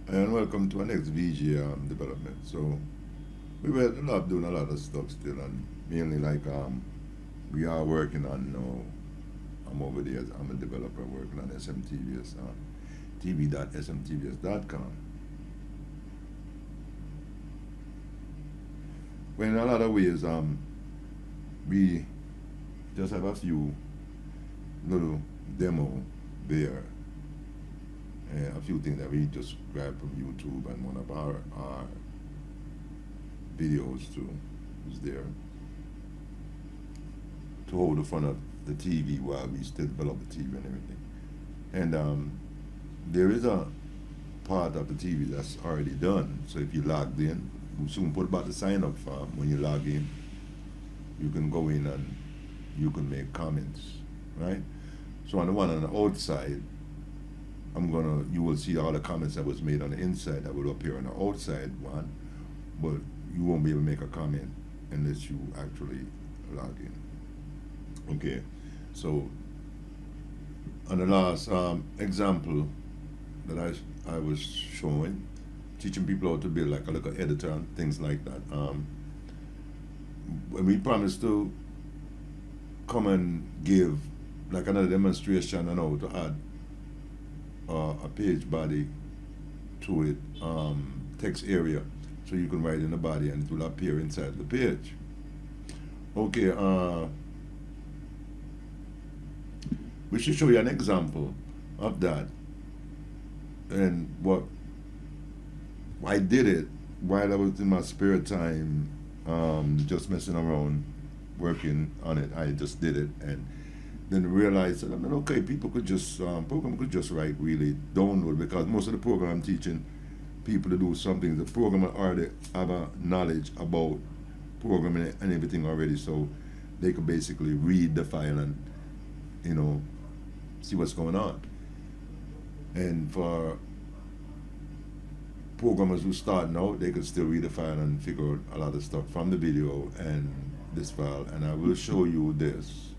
And welcome to our next VGA development. So we were in the lab doing a lot of stuff still, and mainly like we are working on I'm over there. I'm a developer working on SMTVS, tv.smtvs.com. Well, in a lot of ways, we just have a few little demo there, and a few things that we just grabbed from YouTube, and one of our videos too is there to hold the front of the TV while we still develop the TV and everything. And there is a part of the TV that's already done. So if you logged in, we'll soon put about the sign up form. When you log in, you can go in and you can make comments, right? So on the one on the outside, you will see all the comments that was made on the inside that will appear on the outside one, but you won't be able to make a comment unless you actually log in. Okay, so on the last example that I was showing, teaching people how to build like a little editor and things like that. When we promised to come and give like another demonstration on how to add a page body to it, text area, so you can write in the body and it will appear inside the page. Okay, we should show you an example of that and what I did it while I was in my spare time, just messing around, working on it. I just did it and then realized that okay, people could just program could just write really download, because most of the program I'm teaching people to do something, the programmer already have a knowledge about programming and everything already, so they could basically read the file and see what's going on. And for programmers who start out, they could still read the file and figure out a lot of stuff from the video and this file. And I will show you this.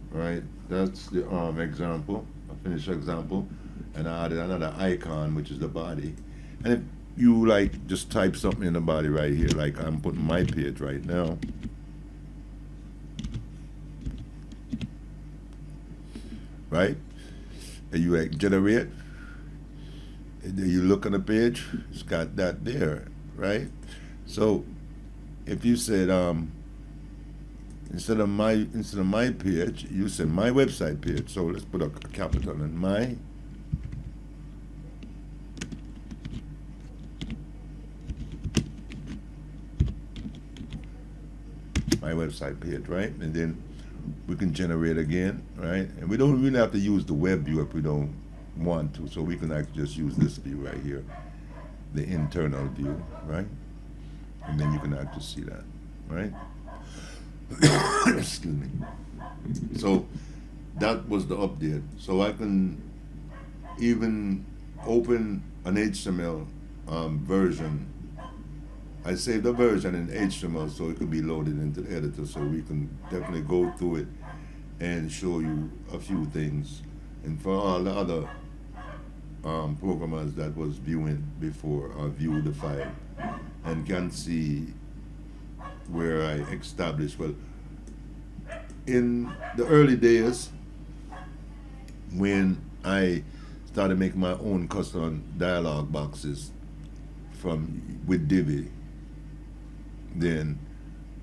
Right, that's the example, a finished example, and I added another icon, which is the body. And if you like just type something in the body right here, like I'm putting my page right now. Right? And you like generate, and then you look on the page, it's got that there, right? So if you said instead of my page, you said my website page. So let's put a capital in my website page, right? And then we can generate again, right? And we don't really have to use the web view if we don't want to. So we can actually just use this view right here, the internal view, right? And then you can actually see that, right? Excuse me. So that was the update. So I can even open an HTML version. I saved the version in HTML so it could be loaded into the editor, so we can definitely go through it and show you a few things. And for all the other programmers that was viewing before, view the file and can see where I established. Well, in the early days when I started making my own custom dialog boxes with Divi, then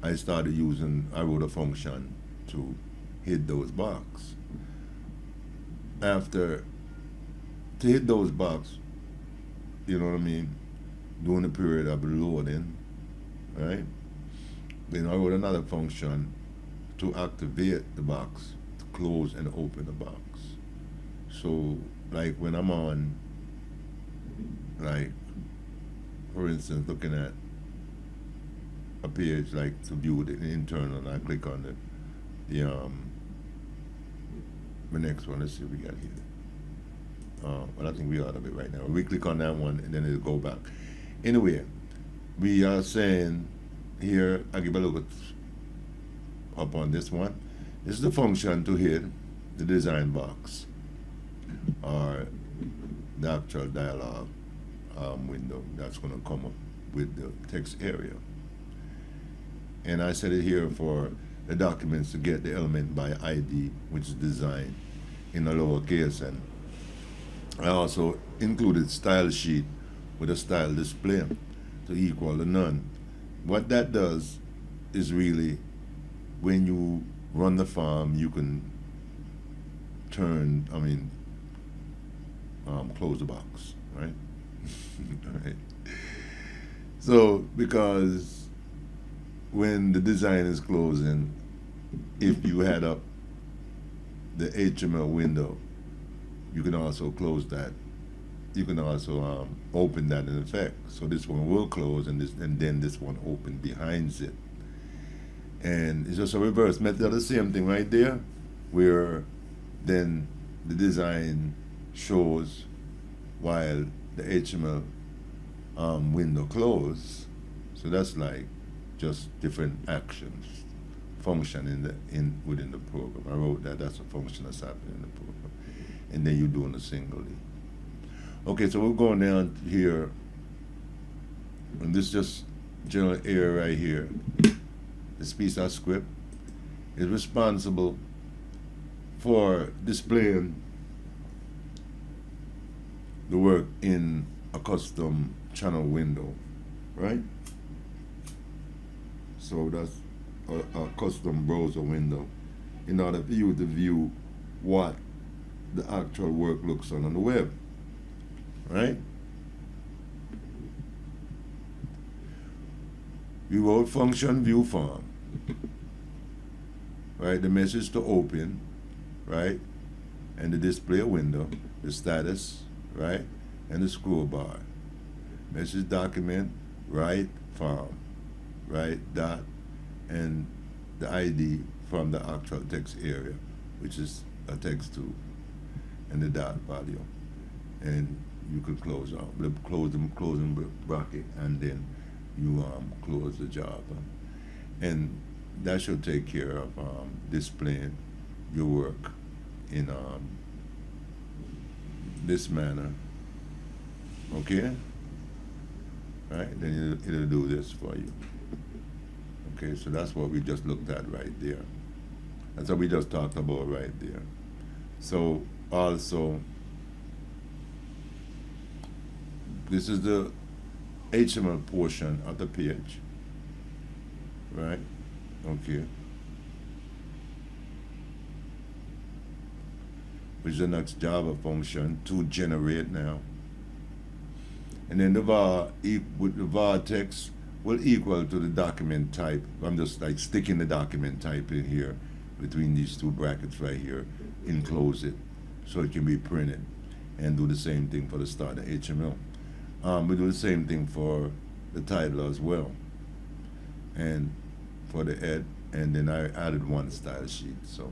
I wrote a function to hit those boxes. To hit those boxes, you know what I mean, during the period of loading, right? Then I wrote another function to activate the box, to close and open the box. So, like when I'm on, like, for instance, looking at a page, like to view the internal, and I click on the next one. Let's see what we got here. But I think we out of it right now. We click on that one, and then it'll go back. Anyway, we are saying here, I give a look up on this one. This is the function to hit the design box or the actual dialog window that's going to come up with the text area. And I set it here for the documents to get the element by ID, which is designed in a lowercase. And I also included style sheet with a style display to equal to none. What that does is really, when you run the farm, you can close the box, right? Right. So, because when the design is closing, if you had up the HTML window, you can also close that. You can also open that in effect. So this one will close, and then this one open behind it. And it's just a reverse method of the same thing right there, where then the design shows while the HTML window closed. So that's like just different actions function within the program. I wrote that that's a function that's happening in the program, and then you're doing a singly. Okay, so we're going down here, and this just general area right here. This piece of script is responsible for displaying the work in a custom channel window, right? So that's a custom browser window in order for you to view what the actual work looks on the web, right? We wrote function view form, right? The message to open, right? And the display window, the status, right? And the scroll bar. Message document, right? Form, right? Dot, and the ID from the actual text area, which is a text too, and the dot value. And you could close closing bracket, and then you close the job. And that should take care of displaying your work in this manner. Okay? Right? Then it'll do this for you. Okay, so that's what we just looked at right there. That's what we just talked about right there. So also, this is the HTML portion of the page, right? Okay. Which is the next Java function to generate now. And then the var with the var text will equal to the document type. I'm just like sticking the document type in here between these two brackets right here, enclose it so it can be printed, and do the same thing for the start of HTML. We do the same thing for the title as well, and for the head, and then I added one style sheet. So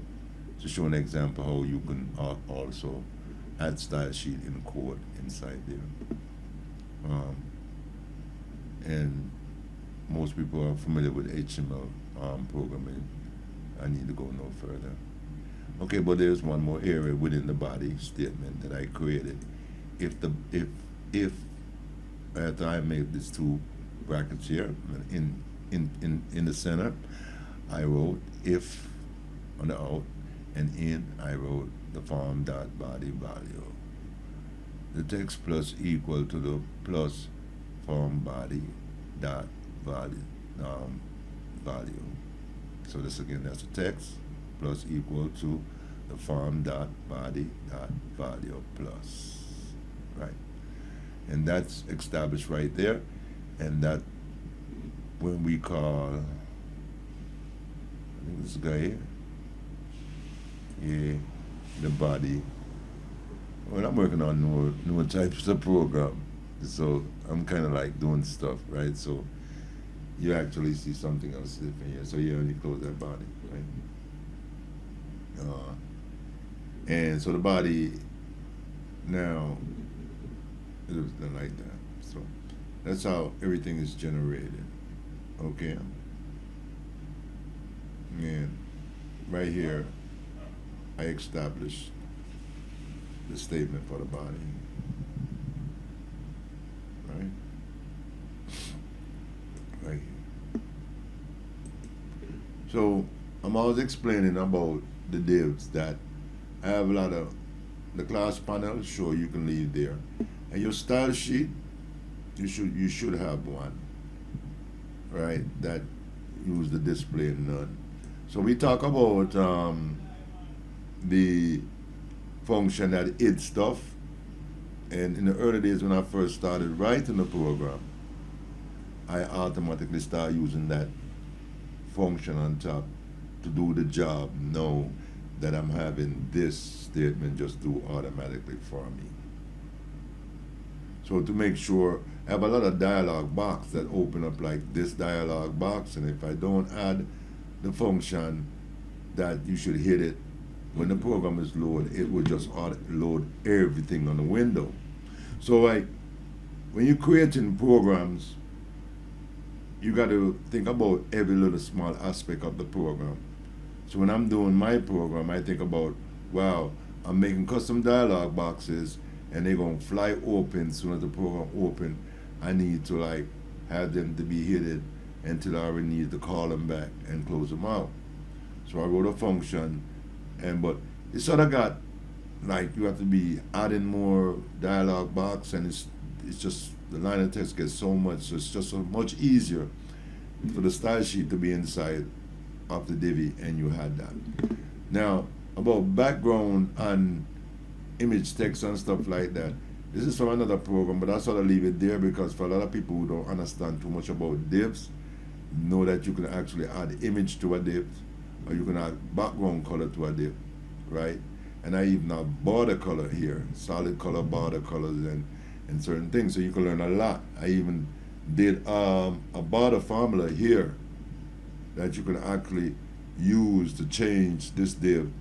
to show an example how you can also add style sheet in code inside there. And most people are familiar with HTML programming. I need to go no further. Okay, but there's one more area within the body statement that I created. If after I made these two brackets here in the center, I wrote if on the out, and in I wrote the form dot body value. The text plus equal to the plus form body dot value value. So this again, that's the text plus equal to the form dot body dot value plus, right? And that's established right there. And that when we call, I think this guy here, yeah, the body. Well, I'm working on newer types of program, so I'm kind of like doing stuff, right? So you actually see something else different here. So you only close that body, right? And so the body now it was done like that. So that's how everything is generated. Okay. And right here, I established the statement for the body. right here. So I'm always explaining about the divs that I have a lot of the class panel. Sure, you can leave there, and your style sheet. You should have one, right? That use the display and none. So we talk about the function that it stuff, and in the early days when I first started writing the program, I automatically start using that function on top to do the job. Know that I'm having this statement just do automatically for me. So to make sure, I have a lot of dialog box that open up like this dialog box, and if I don't add the function that you should hit it when the program is loaded, it will just load everything on the window. So like when you're creating programs, you got to think about every little small aspect of the program. So when I'm doing my program, I think about, wow, I'm making custom dialog boxes and they're going to fly open as soon as the program open. I need to like have them to be hidden until I already need to call them back and close them out. So I wrote a function, but it sort of got like you have to be adding more dialog box, and it's just the line of text gets so much, so it's just so much easier for the style sheet to be inside of the divvy, and you had that. Now about background and image text and stuff like that, this is from another program, but I sort of leave it there because for a lot of people who don't understand too much about divs, know that you can actually add image to a div, or you can add background color to a div, right? And I even have border color here, solid color, border colors, and certain things, so you can learn a lot. I even did a border formula here that you can actually use to change this div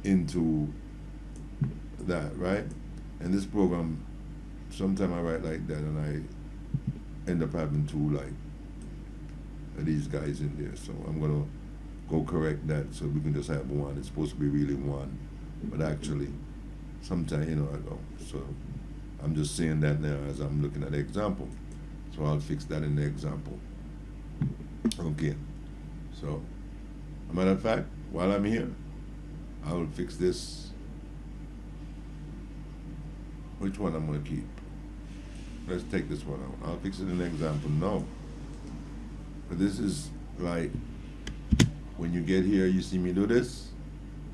into that, right? And this program, sometimes I write like that and I end up having two like these guys in there. So I'm gonna go correct that so we can just have one. It's supposed to be really one, but actually sometimes, I don't. So I'm just saying that now as I'm looking at the example. So I'll fix that in the example. Okay. So, a matter of fact, while I'm here, I will fix this. Which one I'm going to keep? Let's take this one out. I'll fix it in the example. No. But this is like, when you get here, you see me do this,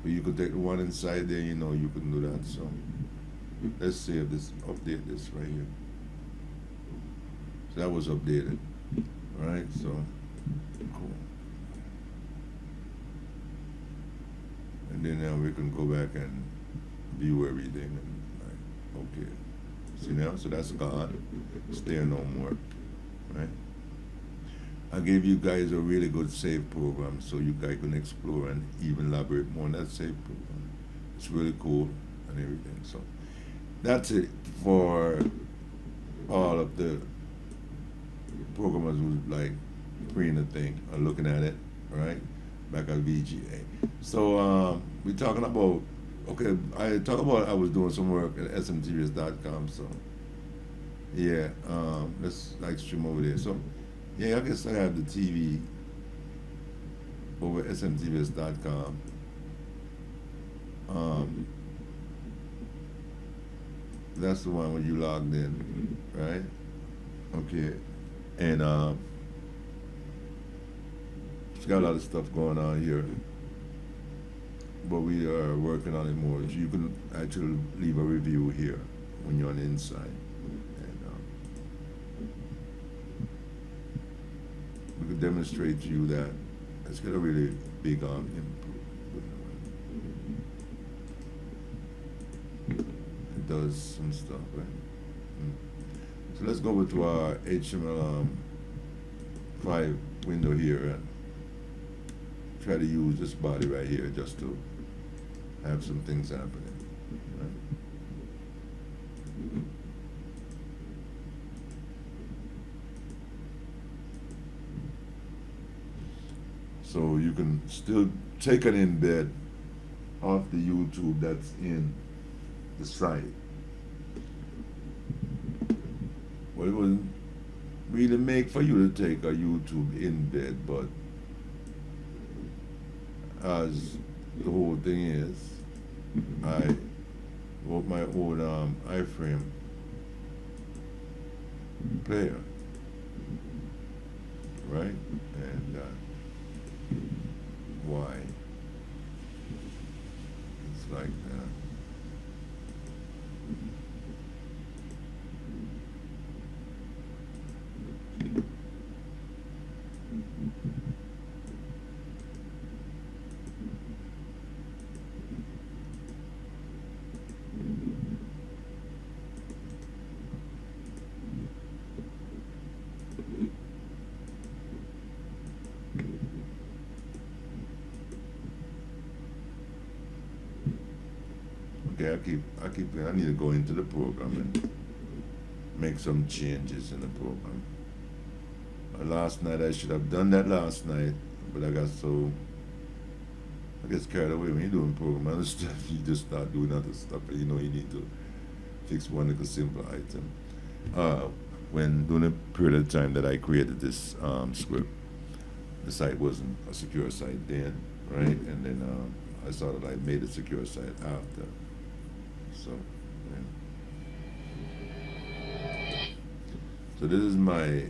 but you could take the one inside there, you can do that. So, let's save this, update this right here. So that was updated. All right, so, cool. And then now we can go back and view everything. And okay. See now? So that's gone. It's there no more. Right? I gave you guys a really good save program so you guys can explore and even elaborate more on that save program. It's really cool and everything. So that's it for all of the programmers who like creating the thing or looking at it, right? Back at VGA. So we're talking about, okay, I was doing some work at smtvs.com, so yeah, let's like stream over there. So yeah, I guess I have the TV over at smtvs.com. That's the one where you logged in, right? Okay, and it's got a lot of stuff going on here, but we are working on it more. So you can actually leave a review here when you're on the inside, and we could demonstrate to you that it's got a really big input. It does some stuff, right? So let's go over to our HTML5 window here and try to use this body right here just to have some things happening. Right? So you can still take an embed off the YouTube that's in the site. Well, we really make for you to take a YouTube in bed, but as the whole thing is, I wrote my own iframe player, right? And why it's like that. Okay, I need to go into the program and make some changes in the program. Last night I should have done that last night, but I get carried away when you're doing program and stuff. You just start doing other stuff, and you know you need to fix one little simple item. When during the period of time that I created this script, the site wasn't a secure site then, right? And then I sort of like made a secure site after. So, yeah. So this is my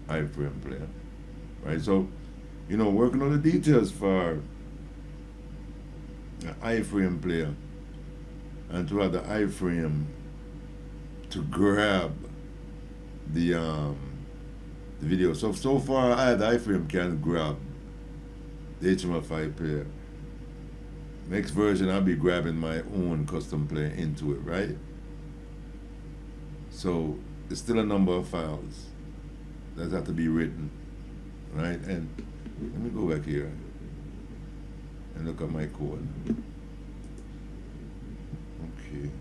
iframe player, right? So, you know, working on the details for an iframe player and to have the iframe to grab the video. So far, I had the iframe can grab the HTML5 player. Next version, I'll be grabbing my own custom player into it, right? So it's still a number of files that have to be written, right? And let me go back here and look at my code. Okay.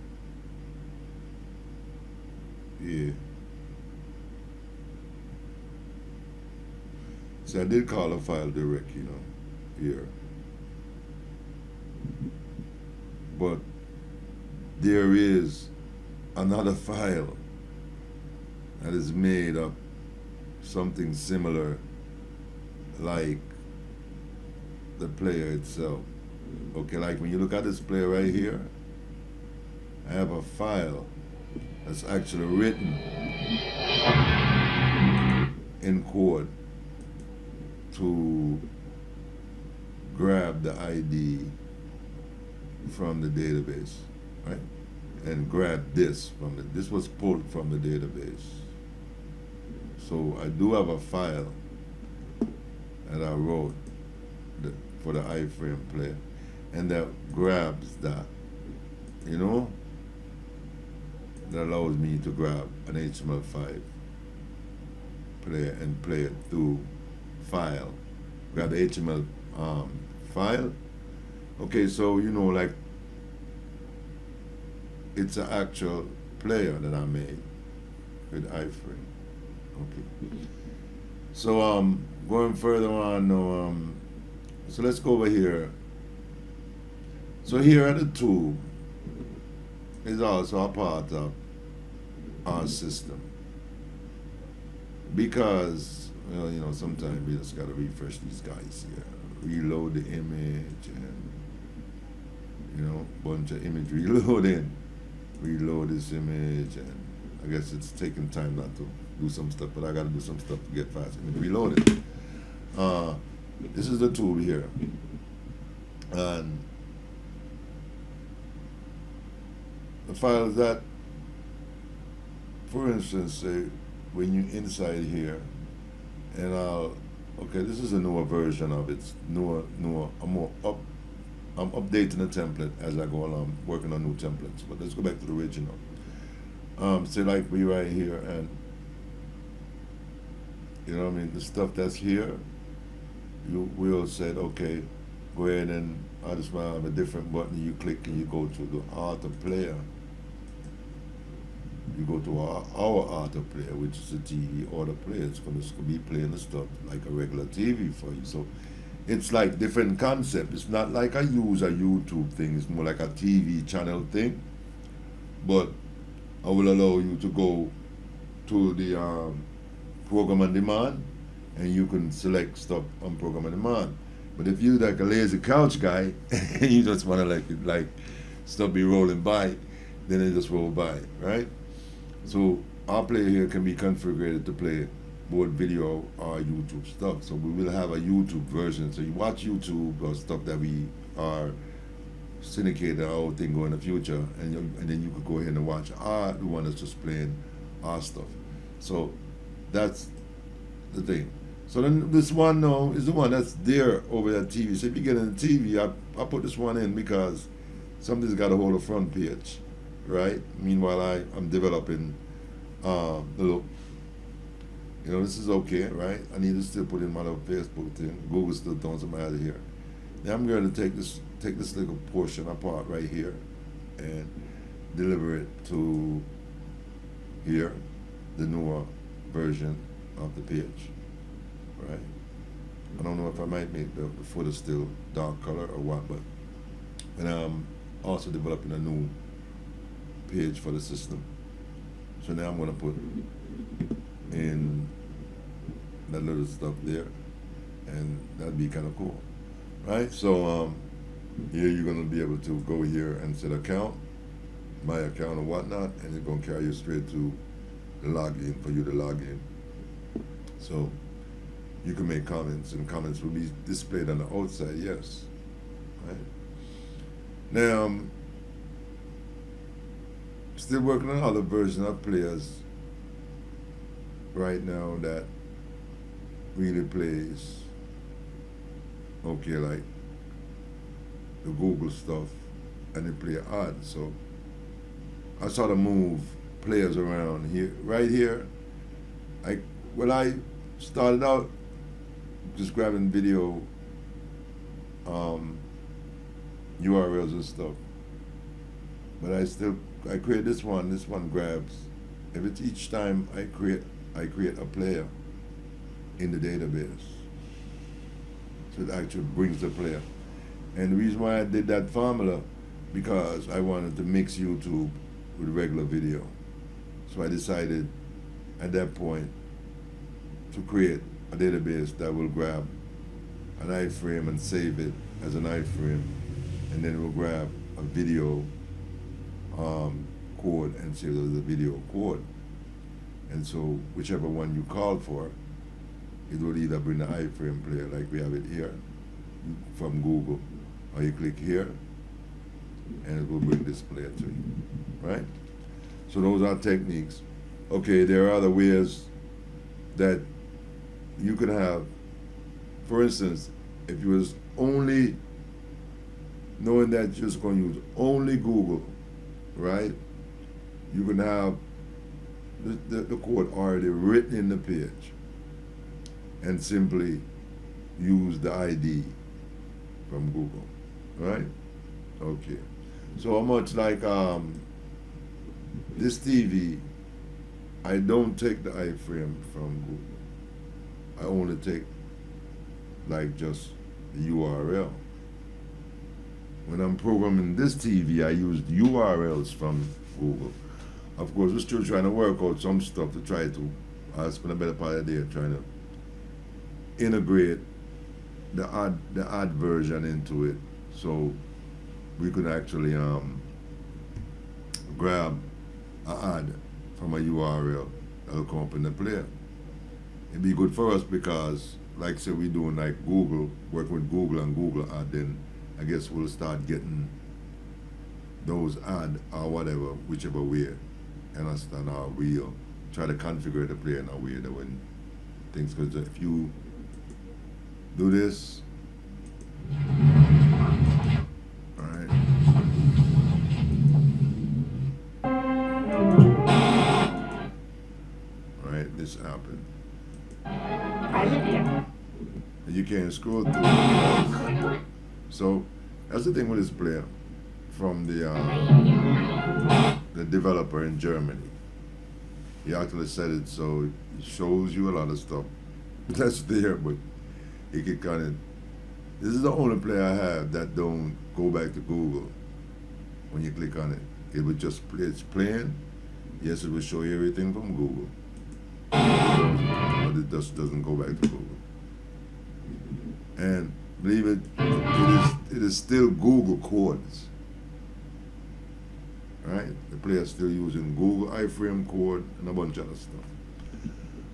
Yeah. So I did call a file direct, you know, here. But there is another file that is made of something similar like the player itself. Okay, like when you look at this player right here, I have a file that's actually written in code to grab the ID from the database, right? And grab this from this was pulled from the database. So I do have a file that I wrote for the iframe player, and that grabs that, you know, that allows me to grab an HTML5 player and play it through file. Grab the HTML file. Okay, so you know, like it's an actual player that I made with iframe. Okay. So going further on now, so let's go over here. So here at the tool is also a part of our system, because, well, you know, sometimes we just gotta refresh these guys here, reload the image, and you know, bunch of image reloading, reload this image, and I guess it's taking time not to do some stuff, but I gotta do some stuff to get fast image reloaded. This is the tool here, and the files that, for instance, say when you inside here, and okay, this is a newer version of it. I'm updating the template as I go along, working on new templates. But let's go back to the original. Say like we right here, and you know what I mean, the stuff that's here, we all said, okay, go ahead and I just want to have a different button. You click and you go to the auto player. You go to our auto player, which is a TV auto player. It's going to be playing the stuff like a regular TV for you. So it's like different concept. It's not like I use a YouTube thing. It's more like a TV channel thing. But I will allow you to go to the program on demand, and you can select stuff on program on demand. But if you're like a lazy couch guy and you just want to like stuff be rolling by, then it just roll by, right? So our player here can be configured to play both video or YouTube stuff. So we will have a YouTube version. So you watch YouTube or stuff that we are syndicated our whole thing go in the future, and then you could go ahead and watch the one that's just playing our stuff. So that's the thing. So then this one now is the one that's there over that TV. So if you get in the TV, I put this one in because something's got to hold a front page, right? Meanwhile, I'm developing the look. You know, this is okay, right? I need to still put in my little Facebook thing. Google's still throwing some out of here. Now I'm going to take this little portion apart right here and deliver it to here, the newer version of the page, right? I don't know if I might make the footer still dark color or what, but and I'm also developing a new page for the system. So now I'm going to put in that little stuff there, and that'd be kind of cool, right? So here you're going to be able to go here and set account, my account or whatnot, and it's going to carry you straight to the login for you to log in. So you can make comments, and comments will be displayed on the outside, yes, right? Now, still working on other version of players right now that really plays okay, like the Google stuff, and they play odd. So I sort of move players around here. Right here, I started out just grabbing video URLs and stuff, but I create this one. This one grabs each time I create a player in the database, so it actually brings the player. And the reason why I did that formula, because I wanted to mix YouTube with regular video. So I decided at that point to create a database that will grab an iframe and save it as an iframe, and then it will grab a video code and save it as a video code. And so whichever one you call for, it will either bring the iframe player like we have it here from Google, or you click here and it will bring this player to you, right? So those are techniques. Okay, there are other ways that you could have. For instance, if you was only knowing that you're just going to use only Google, right? You can have the code already written in the page and simply use the ID from Google, right? Okay. So much like this TV, I don't take the iframe from Google. I only take like just the URL. When I'm programming this TV, I use URLs from Google. Of course, we're still trying to work out some stuff to try to, I spend a better part of the day trying to integrate the ad version into it, so we could actually grab an ad from a URL that'll come up in the player. It'd be good for us because, like say we're doing like Google, working with Google and Google ad, then I guess we'll start getting those ad or whatever, whichever way, understand how we'll try to configure the player in a way that when things, because if you do this, alright, alright, this happened. And you can't scroll through it. So that's the thing with this player from the developer in Germany. He actually said it so it shows you a lot of stuff that's there, but it can kind of. This is the only player I have that don't go back to Google. When you click on it, it would just play. It's playing. Yes, it will show you everything from Google, but it just doesn't go back to Google. And believe it, it is still Google codes. Right? The player's still using Google iframe code and a bunch of other stuff.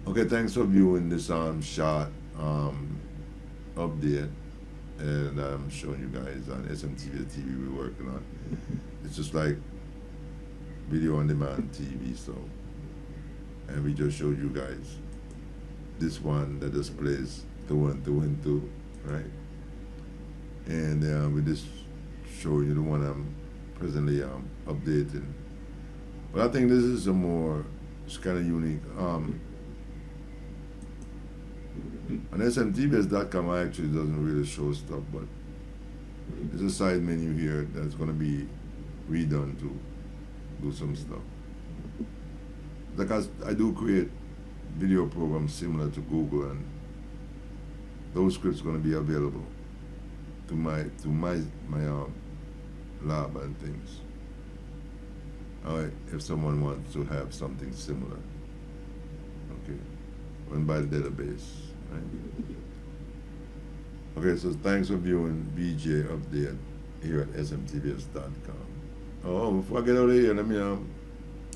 Okay, thanks for viewing this short update, and I'm showing you guys on SMTV, the TV we're working on. It's just like video on demand TV, so, and we just showed you guys this one that just plays the 1, 2, and 2, right? And we just show you the one I'm presently updating. But I think this is a more, it's kind of unique. On smtvs.com, I actually doesn't really show stuff, but there's a side menu here that's going to be redone to do some stuff. Because I do create video programs similar to Google, and those scripts are going to be available to my lab and things. All right, if someone wants to have something similar, okay, run by the database, right? Okay, so thanks for viewing VGA Update here at smtvs.com. Oh, before I get out of here, let me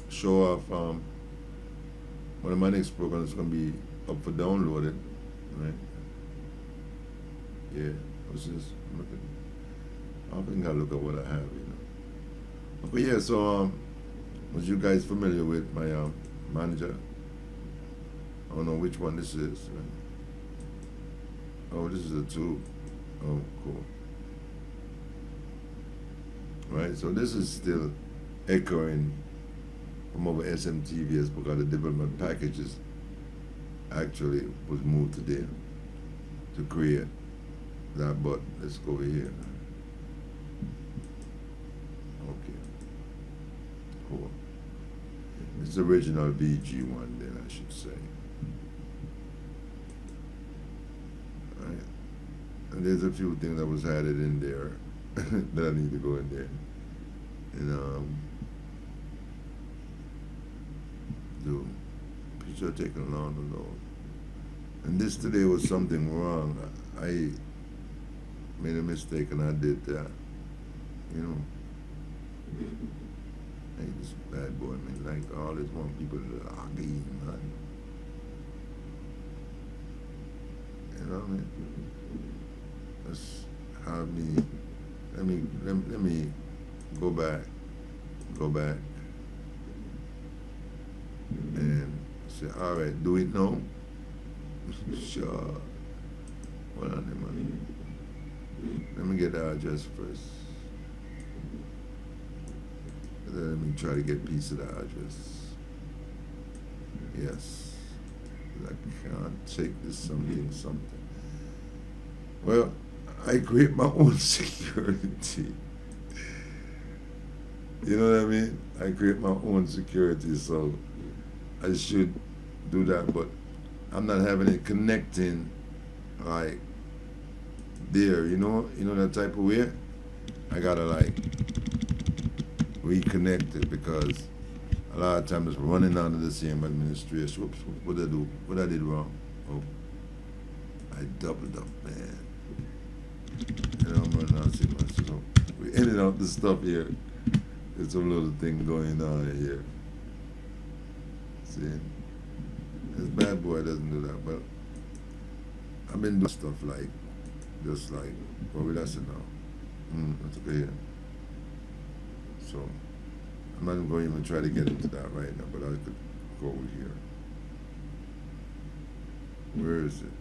show off one of my next programs is going to be up for downloading, right? Yeah, what's this? I think I'll look at what I have, you know. Okay, yeah, so was you guys familiar with my manager? I don't know which one this is, right? Oh, this is a 2. Oh, cool. Right, so this is still echoing from over SMTVS because the development packages actually was moved to there to create that button. Let's go over here. Okay. Cool. It's the original VG one then, I should say. Right. And there's a few things that was added in there that I need to go in there and do. Picture taken long ago. And this today was something wrong. I made a mistake and I did that. You know. Ain't this bad boy, man. Like all this want people to log in, man. You know what I mean? Let's have me. Let me go back, and say, all right, do it now. Sure. Hold on, man. Let me get the address first. Let me try to get a piece of the address. Yes. I can't take this something. Well, I create my own security. You know what I mean? I create my own security, so I should do that, but I'm not having it connecting like there, you know that type of way. I gotta like reconnect it because a lot of times it's running under the same administration. Whoops, what did I do? What I did wrong? Oh, I doubled up, man. You know, I'm running out too much. So we ended up the stuff here. There's some little thing going on here. See? This bad boy doesn't do that, but I've been doing stuff like, just like, what we that's it now. That's okay here. So, I'm not even going to even try to get into that right now, but I could go over here. Where is it?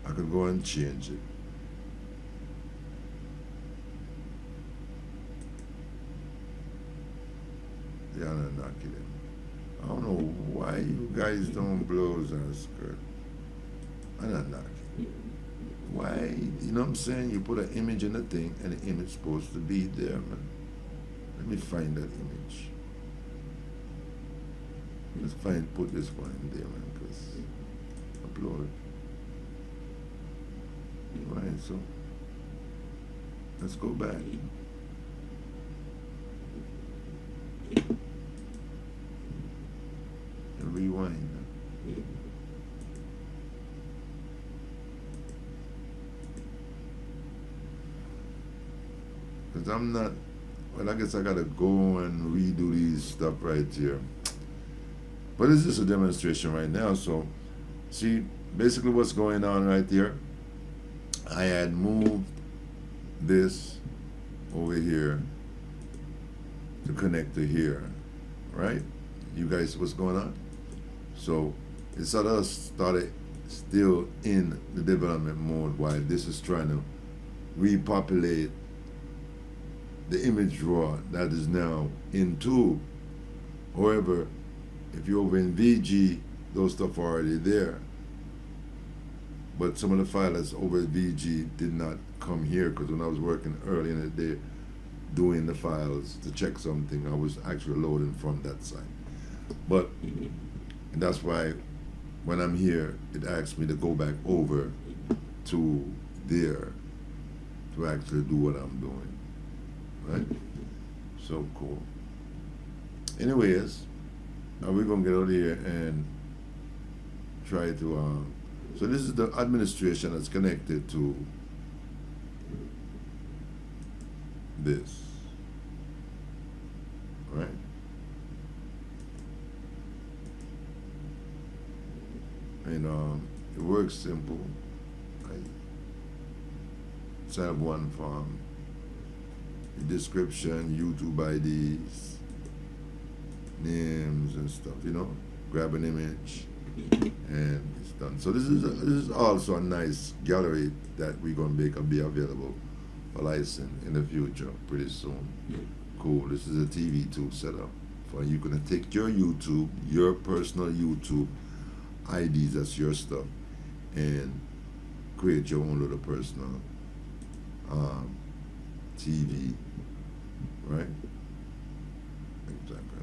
I could go and change it. Yeah, I'm not kidding. I don't know why you guys don't blows on a skirt. I'm not knocking. Why? You know what I'm saying? You put an image in the thing, and the image supposed to be there, man. Let me find that image. Let's put this one in there, man, because upload. Right, so let's go back. And rewind. Because I'm not, well, I guess I gotta go and redo these stuff right here. But this is a demonstration right now, so see basically what's going on right here. I had moved this over here to connect to here, right? You guys, what's going on? So it sort of started still in the development mode while this is trying to repopulate the image draw that is now in Tube. However, if you're over in VG, those stuff are already there. But some of the files over at VG did not come here because when I was working early in the day doing the files to check something, I was actually loading from that side. But that's why when I'm here, it asks me to go back over to there to actually do what I'm doing. Right? So cool. Anyways, now we're gonna get out here and try to so this is the administration that's connected to this, right? And it works simple. Right? Tab 1 form, description, YouTube IDs, names and stuff, you know, grab an image and it's done. So this is also a nice gallery that we're going to be available for license in the future pretty soon. Cool. This is a TV tool setup for you can take your YouTube, your personal YouTube IDs, that's your stuff, and create your own little personal TV, right? Exactly.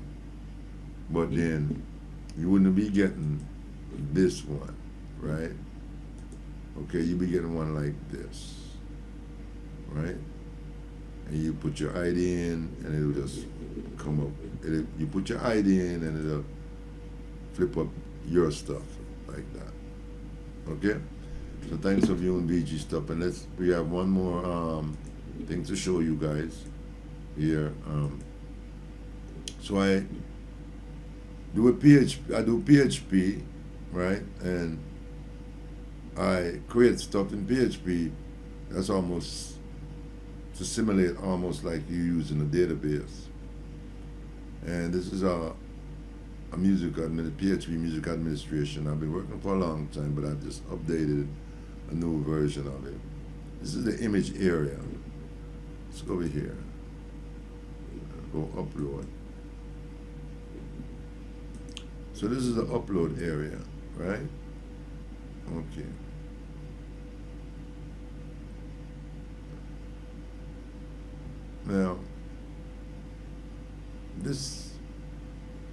But then you wouldn't be getting this one, right? Okay, you'd be getting one like this, right? And you put your ID in and it'll just come up. You put your ID in and it'll flip up your stuff like that. Okay? So thanks for viewing VG stuff, and we have one more thing to show you guys here. So I do PHP, right? And I create stuff in PHP that's almost to simulate almost like you use in a database. And this is a PHP music administration. I've been working for a long time, but I've just updated a new version of it. This is the image area. Let's go over here. Go upload. So this is the upload area, right? Okay. Now, this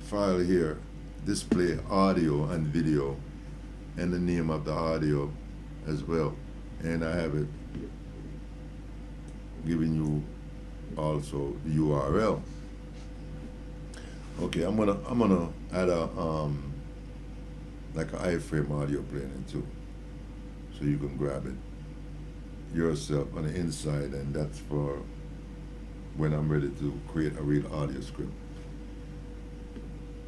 file here, display audio and video, and the name of the audio as well. And I have it giving you also the URL. Okay, I'm gonna add a like an iframe audio player too, so you can grab it yourself on the inside, and that's for when I'm ready to create a real audio script.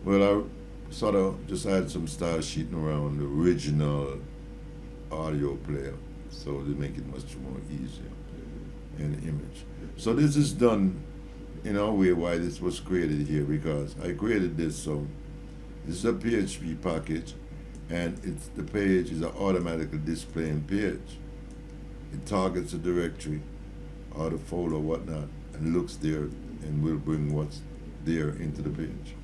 Well, I sort of just add some style sheeting around the original audio player, so to make it much more easier in the image. So this is done in a way why this was created here, because I created this. So this is a PHP package, and the page is an automatically displaying page. It targets a directory or the folder or whatnot and looks there and will bring what's there into the page.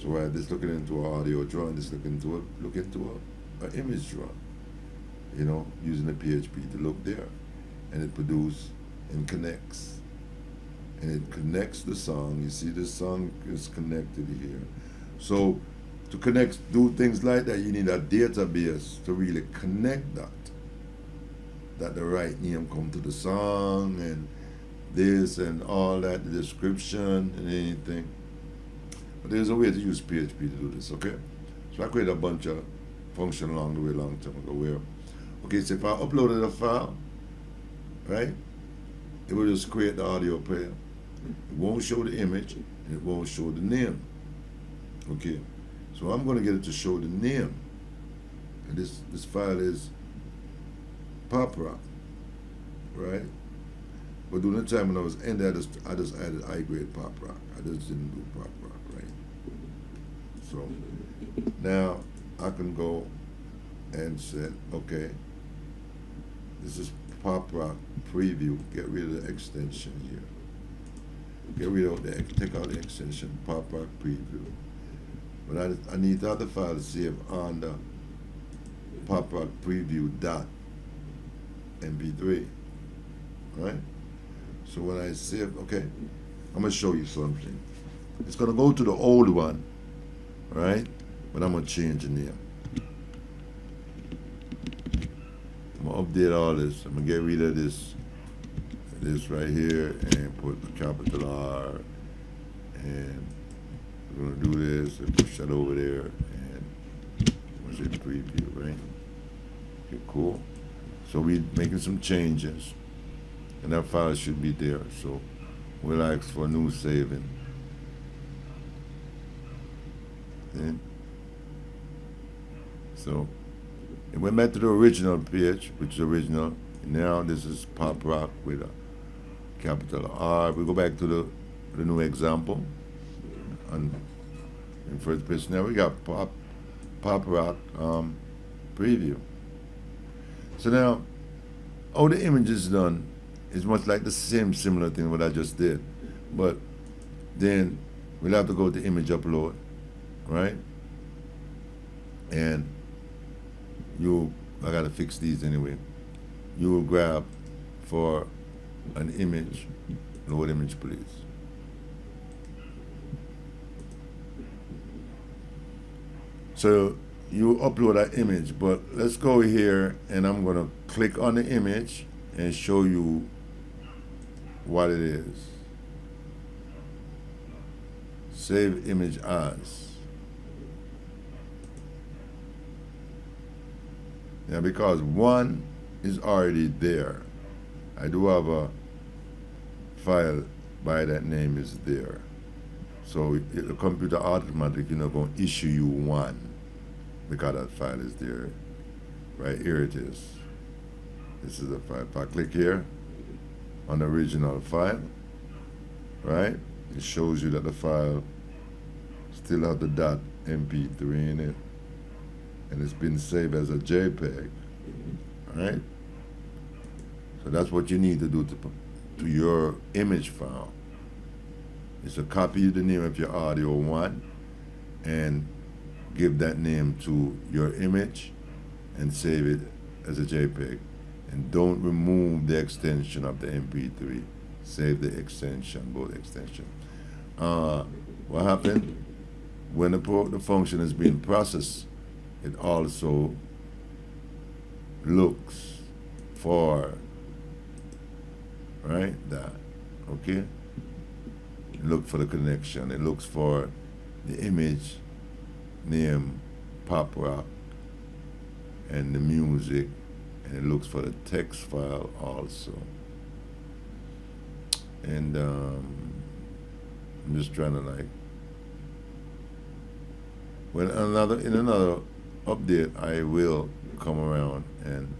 So while this looking into an audio drawing, this look into an image drawing, you know, using the PHP to look there, and it produces and connects. And it connects the song. You see the song is connected here. So to do things like that, you need a database to really connect that the right name come to the song and this and all that, the description and anything. But there's a way to use PHP to do this, okay? So I created a bunch of function along the way, long time ago. Where, okay, so if I uploaded a file, right, it will just create the audio player. It won't show the image, and it won't show the name. Okay, so I'm going to get it to show the name. And this file is pop rock, right? But during the time when I was in there, I just added high grade pop rock. I just didn't do pop rock, right? So now I can go and say, okay, this is pop rock preview. Get rid of the extension here. Get rid of the, take out the extension, pop rock preview. But I need the other file to save on the pop rock preview dot mp3, right? So when I save, okay, I'm gonna show you something. It's gonna go to the old one, right? But I'm gonna change the name. I'm gonna update all this. I'm gonna get rid of this right here and put a capital R, and we're gonna do this and push that over there, and what's it, preview, right? Okay, cool. So we're making some changes, and that file should be there. So we'll ask for new saving. Okay. So it went back to the original page, which is original. Now this is pop rock with a capital R. We go back to the new example. And in first page now we got pop rock preview. So now how the image is done is much like the same similar thing what I just did, but then we'll have to go to image upload, right? And I gotta fix these anyway. You will grab for an image, load image please. So you upload that image, but let's go here and I'm gonna click on the image and show you what it is. Save image as. Now because one is already there, I do have a file by that name is there. So the computer automatically going to issue you one because that file is there. Right, here it is. This is the file. If I click here on the original file, right, it shows you that the file still has the .mp3 in it, and it's been saved as a JPEG, right? So that's what you need to do to your image file. Is to copy the name of your audio one and give that name to your image and save it as a JPEG. And don't remove the extension of the MP3. Save the extension, both extension. What happened? When the function is being processed, it also looks for, right, that, okay? Look for the connection. It looks for the image name pop rock and the music, and it looks for the text file also. And I'm just trying to like, in another update I will come around and